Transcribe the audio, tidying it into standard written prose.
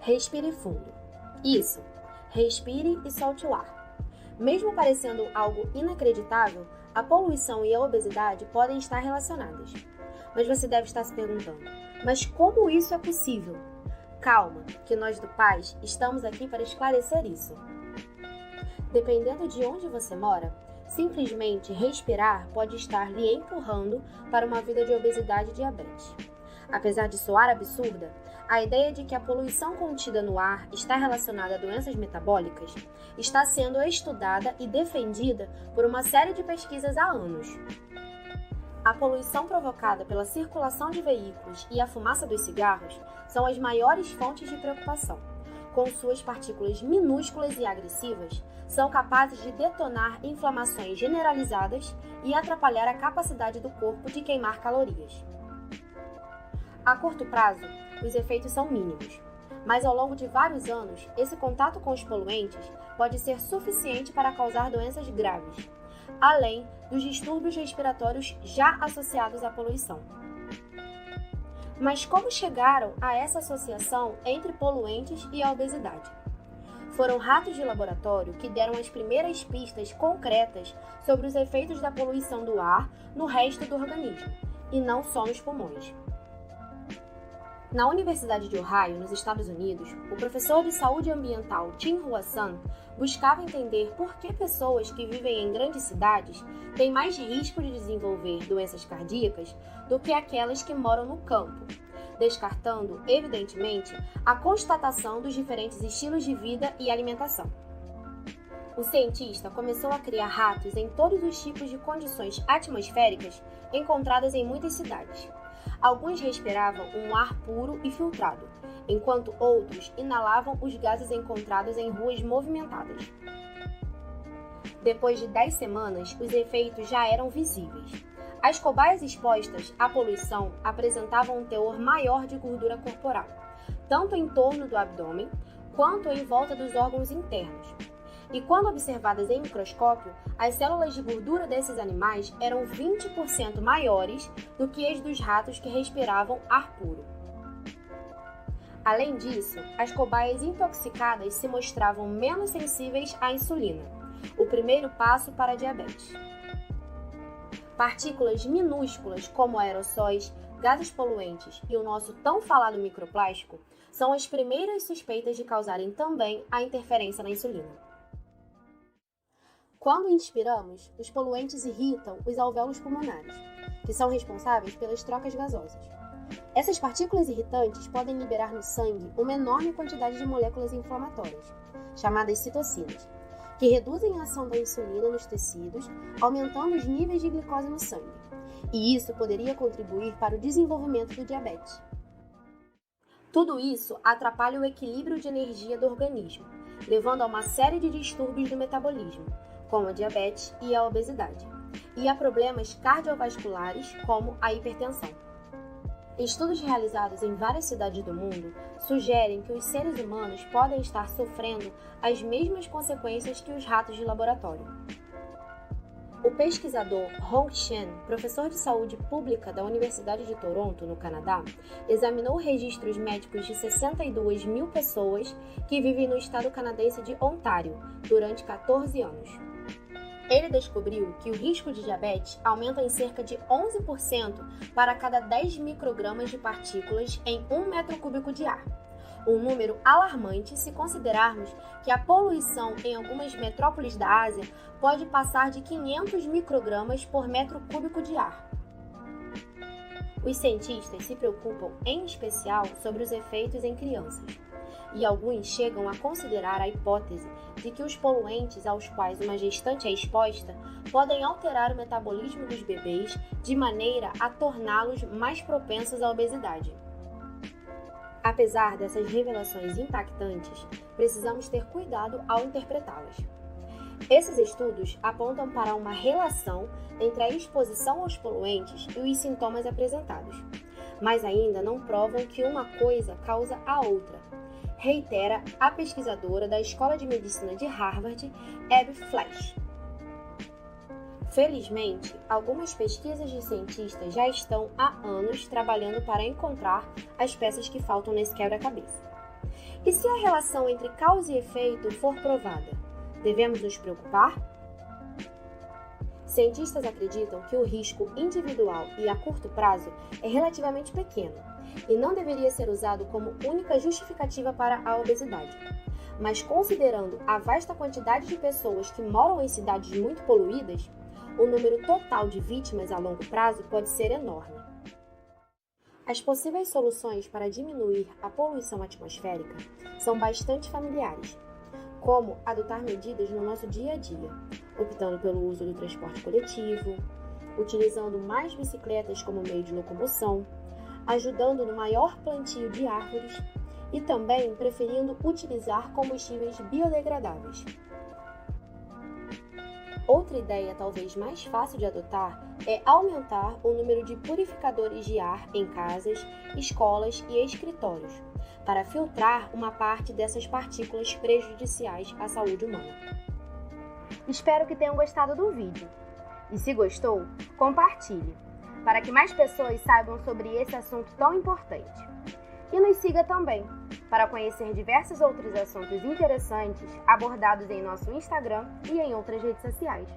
Respire fundo. Isso. Respire e solte o ar. Mesmo parecendo algo inacreditável, a poluição e a obesidade podem estar relacionadas. Mas você deve estar se perguntando, mas como isso é possível? Calma, que nós do PAS estamos aqui para esclarecer isso. Dependendo de onde você mora, simplesmente respirar pode estar lhe empurrando para uma vida de obesidade e diabetes. Apesar de soar absurda, a ideia de que a poluição contida no ar está relacionada a doenças metabólicas está sendo estudada e defendida por uma série de pesquisas há anos. A poluição provocada pela circulação de veículos e a fumaça dos cigarros são as maiores fontes de preocupação. Com suas partículas minúsculas e agressivas, são capazes de detonar inflamações generalizadas e atrapalhar a capacidade do corpo de queimar calorias. A curto prazo, os efeitos são mínimos, mas ao longo de vários anos, esse contato com os poluentes pode ser suficiente para causar doenças graves, além dos distúrbios respiratórios já associados à poluição. Mas como chegaram a essa associação entre poluentes e a obesidade? Foram ratos de laboratório que deram as primeiras pistas concretas sobre os efeitos da poluição do ar no resto do organismo, e não só nos pulmões. Na Universidade de Ohio, nos Estados Unidos, o professor de saúde ambiental Tim Hua-Sun buscava entender por que pessoas que vivem em grandes cidades têm mais risco de desenvolver doenças cardíacas do que aquelas que moram no campo, descartando, evidentemente, a constatação dos diferentes estilos de vida e alimentação. O cientista começou a criar ratos em todos os tipos de condições atmosféricas encontradas em muitas cidades. Alguns respiravam um ar puro e filtrado, enquanto outros inalavam os gases encontrados em ruas movimentadas. Depois de 10 semanas, os efeitos já eram visíveis. As cobaias expostas à poluição apresentavam um teor maior de gordura corporal, tanto em torno do abdômen quanto em volta dos órgãos internos. E quando observadas em microscópio, as células de gordura desses animais eram 20% maiores do que as dos ratos que respiravam ar puro. Além disso, as cobaias intoxicadas se mostravam menos sensíveis à insulina, o primeiro passo para a diabetes. Partículas minúsculas como aerossóis, gases poluentes e o nosso tão falado microplástico são as primeiras suspeitas de causarem também a interferência na insulina. Quando inspiramos, os poluentes irritam os alvéolos pulmonares, que são responsáveis pelas trocas gasosas. Essas partículas irritantes podem liberar no sangue uma enorme quantidade de moléculas inflamatórias, chamadas citocinas, que reduzem a ação da insulina nos tecidos, aumentando os níveis de glicose no sangue. E isso poderia contribuir para o desenvolvimento do diabetes. Tudo isso atrapalha o equilíbrio de energia do organismo, levando a uma série de distúrbios do metabolismo, como a diabetes e a obesidade, e a problemas cardiovasculares, como a hipertensão. Estudos realizados em várias cidades do mundo sugerem que os seres humanos podem estar sofrendo as mesmas consequências que os ratos de laboratório. O pesquisador Hong Chen, professor de saúde pública da Universidade de Toronto, no Canadá, examinou registros médicos de 62 mil pessoas que vivem no estado canadense de Ontário durante 14 anos. Ele descobriu que o risco de diabetes aumenta em cerca de 11% para cada 10 microgramas de partículas em 1 metro cúbico de ar. Um número alarmante se considerarmos que a poluição em algumas metrópoles da Ásia pode passar de 500 microgramas por metro cúbico de ar. Os cientistas se preocupam em especial sobre os efeitos em crianças, e alguns chegam a considerar a hipótese de que os poluentes aos quais uma gestante é exposta podem alterar o metabolismo dos bebês de maneira a torná-los mais propensos à obesidade. Apesar dessas revelações impactantes, precisamos ter cuidado ao interpretá-las. Esses estudos apontam para uma relação entre a exposição aos poluentes e os sintomas apresentados, mas ainda não provam que uma coisa causa a outra, reitera a pesquisadora da Escola de Medicina de Harvard, Abby Flash. Felizmente, algumas pesquisas de cientistas já estão há anos trabalhando para encontrar as peças que faltam nesse quebra-cabeça. E se a relação entre causa e efeito for provada, devemos nos preocupar? Cientistas acreditam que o risco individual e a curto prazo é relativamente pequeno e não deveria ser usado como única justificativa para a obesidade. Mas considerando a vasta quantidade de pessoas que moram em cidades muito poluídas, o número total de vítimas a longo prazo pode ser enorme. As possíveis soluções para diminuir a poluição atmosférica são bastante familiares, como adotar medidas no nosso dia a dia, optando pelo uso do transporte coletivo, utilizando mais bicicletas como meio de locomoção, ajudando no maior plantio de árvores e também preferindo utilizar combustíveis biodegradáveis. Outra ideia talvez mais fácil de adotar é aumentar o número de purificadores de ar em casas, escolas e escritórios, para filtrar uma parte dessas partículas prejudiciais à saúde humana. Espero que tenham gostado do vídeo. E se gostou, compartilhe, para que mais pessoas saibam sobre esse assunto tão importante. E nos siga também, para conhecer diversos outros assuntos interessantes abordados em nosso Instagram e em outras redes sociais.